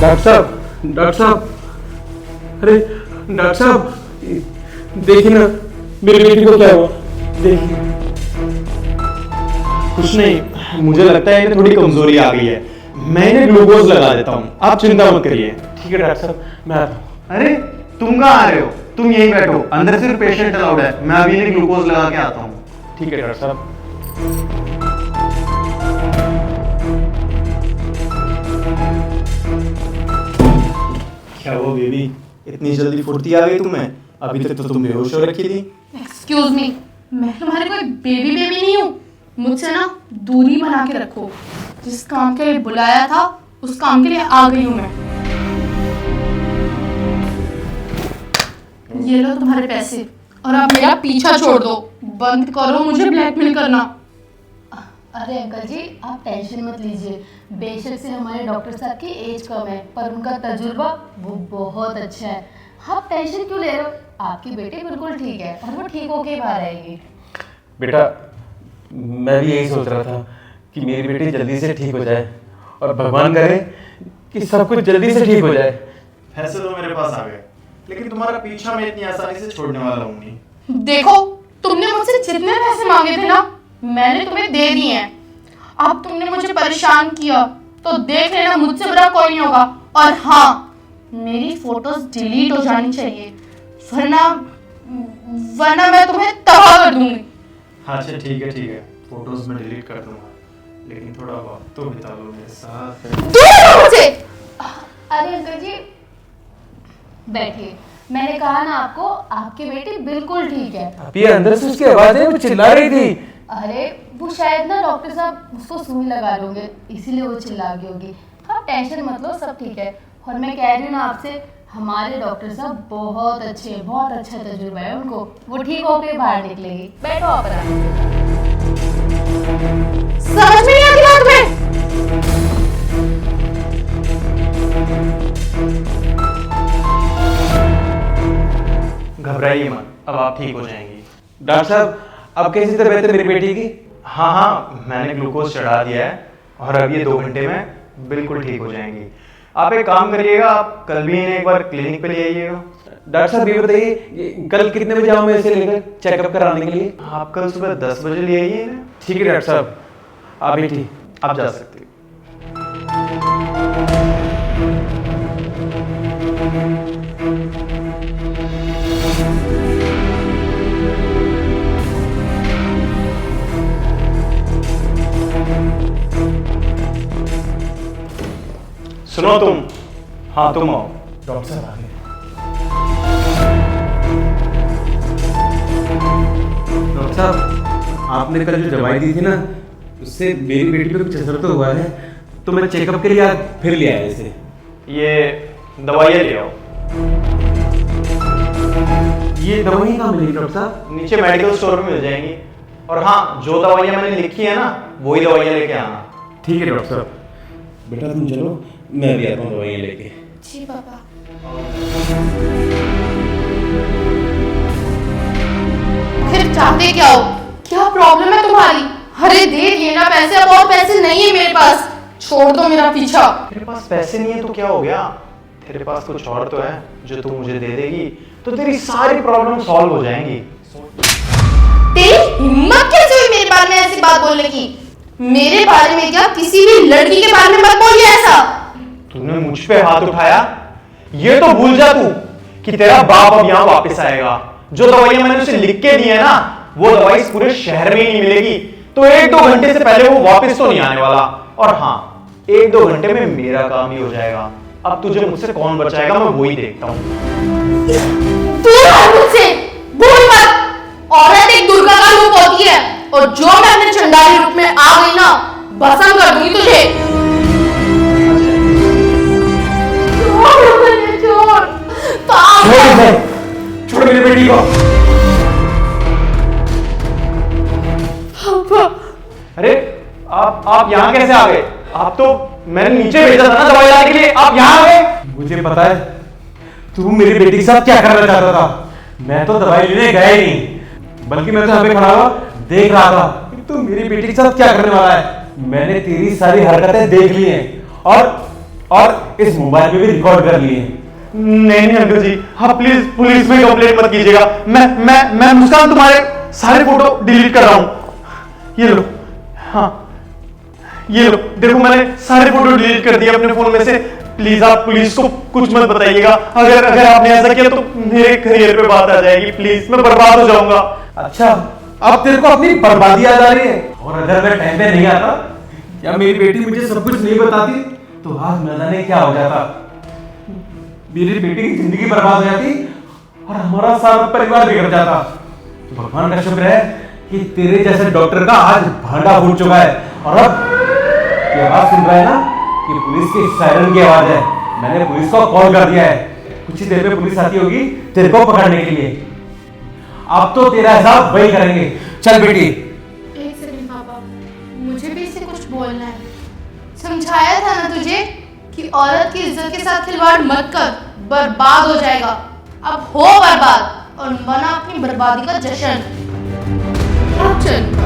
Doctor साहब, अरे doctor साहब, देखिए ना मेरी बेटी को क्या हुआ, देखिए। कुछ नहीं, मुझे लगता है इन्हें थोड़ी कमजोरी आ गई है, मैं इन्हें ग्लूकोज लगा देता हूँ, आप चिंता मत करिए। ठीक है डॉक्टर साहब, मैं आता हूँ। अरे तुम कहाँ आ रहे हो? तुम यहीं बैठो, अंदर सिर्फ पेशेंट अलाउड है, मैं अभी इन्हें ग्लूकोज लगा के आता हूँ। ठीक है डॉक्टर साहब। क्या वो बेबी, इतनी जल्दी फुर्ती आ गई तुम्हें? अभी तक तो तुम बेहोश हो रखी थी। एक्सक्यूज मी, मैं तुम्हारी कोई बेबी नहीं हूँ। मुझसे ना दूरी बना के रखो। जिस काम के लिए बुलाया था उस काम के लिए आ गई हूँ मैं। ये लो तुम्हारे पैसे और अब मेरा पीछा छोड़ दो। बंद करो मुझे ब्लैकमेल करना। अरे अंकल जी, आप टेंशन मत लीजिए। बेशक से हमारे डॉक्टर साहब की एज कम है, पर उनका तजुर्बा वो बहुत अच्छा है। आप टेंशन क्यों ले रहे हो? आपकी बेटी बिल्कुल ठीक है और वो ठीक होके बाहर आएगी। बेटा, मैं भी यही सोच रहा था कि मेरी बेटी जल्दी से ठीक हो जाए और भगवान करे कि सब कुछ जल्दी से ठीक हो जाए। पैसे तो मेरे पास आ गए, लेकिन तुम्हारा पीछा मैं इतनी आसानी से छोड़ने वाला हूँ नहीं। देखो, तुमने मुझसे जितने पैसे मांगे थे ना, मैंने तुम्हें दे दिए हैं। अब तुमने मुझे परेशान किया तो देख लेना, मुझसे बुरा कोई नहीं होगा। और हाँ, मेरी फोटोज डिलीट हो जानी चाहिए, वरना मैं तुम्हें तबाह कर दूंगी। अच्छा ठीक है, फोटोज में डिलीट कर दूंगा, लेकिन थोड़ा वक्त तो बिता लो मेरे साथ। दूर रहो मुझसे। अरे अंकल जी बैठिए, मैंने कहा ना आपको, आपकी बेटी बिल्कुल ठीक है। अभी अंदर से उसकी आवाज है, वो चिल्ला रही थी। अरे वो शायद ना डॉक्टर साहब उसको सुई लगा दोगे, इसीलिए वो चिल्ला गई होगी। आप टेंशन मत लो, सब ठीक है। और मैं कह रही हूँ ना आपसे, हमारे डॉक्टर साहब बहुत अच्छे हैं, बहुत अच्छा तजुर्बा है उनको, वो ठीक होकर बाहर निकलेगी। बैठो आप आराम से। समझ में नहीं आती बात में। घबराइए मत, अब आप ठीक हो जाएंगी। डॉक्टर साहब, अब कैसी तबीयत है मेरी बेटी की? हाँ, मैंने ग्लूकोज चढ़ा दिया है और अब ये 2 घंटे में बिल्कुल ठीक हो जाएंगी। आप एक काम करिएगा, आप कल भी इन्हें एक बार क्लिनिक पे ले आइएगा। डॉक्टर साहब ये बताइए, कल कितने बजे आऊँ मैं इसे लेकर चेकअप कराने के लिए? आप कल सुबह 10 बजे ले आइए इन्हें। ठीक है डॉक्टर साहब, आप भी ठीक, आप जा सकते हैं। सुनो तुम, हाँ तुम आओ। डॉक्टर साहब आ गए। डॉक्टर साहब, आपने कल जो दवाई दी थी ना, उससे मेरी बेटी पे कुछ असर तो हुआ है, तो मैं चेकअप के लिए आज फिर ले आया इसे। ये दवाइयाँ ले आओ। ये दवाई कहाँ मिलेगी डॉक्टर साहब? नीचे मेडिकल स्टोर में मिल जाएंगी। और हाँ, जो दवाइयाँ मैंने लिखी है ना, वही दवाइयाँ लेके आना। ठीक है डॉक्टर साहब। बेटा तुम चलो, मैं भी आता हूँ दवाइयाँ लेके। जी पापा। फिर चाहते क्या हो? क्या प्रॉब्लम है तुम्हारी? अरे दे दिए ना पैसे, अब और पैसे नहीं है मेरे पास। छोड़ दो मेरा पीछा। तेरे पास पैसे नहीं है तो क्या हो गया? तेरे पास कुछ और तो है जो तू मुझे दे देगी, तो तेरी सारी प्रॉब्लम सॉल्व हो जाएंगी। तेरी हिम्मत कैसे हुई मेरे बारे में ऐसी बात बोलने की? मेरे बारे में क्या, किसी भी लड़की के बारे में मत बोलिए ऐसा। तूने मुझ पे हाथ उठाया, ये तो भूल जा तू कि तेरा बाप अब यहाँ वापस आएगा। जो दवाइयां मैंने उसे लिख के दी है ना, वो दवाई इस पूरे शहर में ही नहीं मिलेगी, तो 1-2 घंटे से पहले वो वापस तो नहीं आने वाला। और हाँ, 1-2 घंटे में मेरा काम ही हो जाएगा। अब तुझे मुझसे कौन बचाएगा, मैं वही देखता हूँ। दूर रहो मुझसे, भूल मत। औरत एक दुर्गा का रूप होती है, और जो मैं अपने चंडाली रूप में आ गई ना, भस्म कर दूंगी तुझे। छोड़ मेरी बेटी को। अरे आप यहाँ कैसे आ गए? आप तो मैंने नीचे भेजा था ना दवाई लाने के लिए, आप यहाँ आ गए? मुझे पता है तू मेरी बेटी के साथ क्या करना चाहता था। मैं तो दवाई लेने गया ही नहीं, बल्कि मैं तो यहाँ पे खड़ा हुआ देख रहा था कि तू मेरी बेटी के साथ क्या करने वाला है। मैंने तेरी सारी हरकतें देख ली हैं और और इस मोबाइल पे भी रिकॉर्ड कर लिए। नहीं नहीं अंकल जी, हाँ प्लीज पुलिस में कंप्लेंट मत कीजिएगा। मैं मुस्कान तुम्हारे सारे फोटो डिलीट कर रहा हूं। ये लो, हाँ ये लो, देखो मैंने सारे फोटो डिलीट कर दिए अपने फोन में से। प्लीज आप पुलिस को कुछ मत बताइएगा। अगर आपने ऐसा किया तो मेरे करियर पे बात आ जाएगी। प्लीज, मैं बर्बाद हो जाऊंगा। अच्छा, अब तेरे को अपनी बर्बादी याद आ रही है? और अगर मैं टाइम पे नहीं आता या मेरी बेटी मुझे सब कुछ नहीं बताती तो आज न जाने क्या हो जाता। मेरी बेटी की जिंदगी बर्बाद हो जाती और हमारा सारा परिवार बिगड़ जाता। तो भगवान का शुक्र है कि तेरे जैसे डॉक्टर का आज भांडा फूट चुका है। और अब ये आवाज सुन रहा है ना कि पुलिस की सायरन की आवाज है। मैंने पुलिस को कॉल कर दिया है, कुछ ही देर में पुलिस आती होगी तेरे को पकड़ने के लिए। अब तो तेरा हिसाब वही करेंगे। चल बेटी। एक सेकंड पापा, मुझे भी इसे कुछ बोलना है। समझाया था ना तुझे कि औरत की इज्जत के साथ खिलवाड़ मत कर, बर्बाद हो जाएगा। अब हो बर्बाद और मना अपनी बर्बादी का जश्न। अब चल।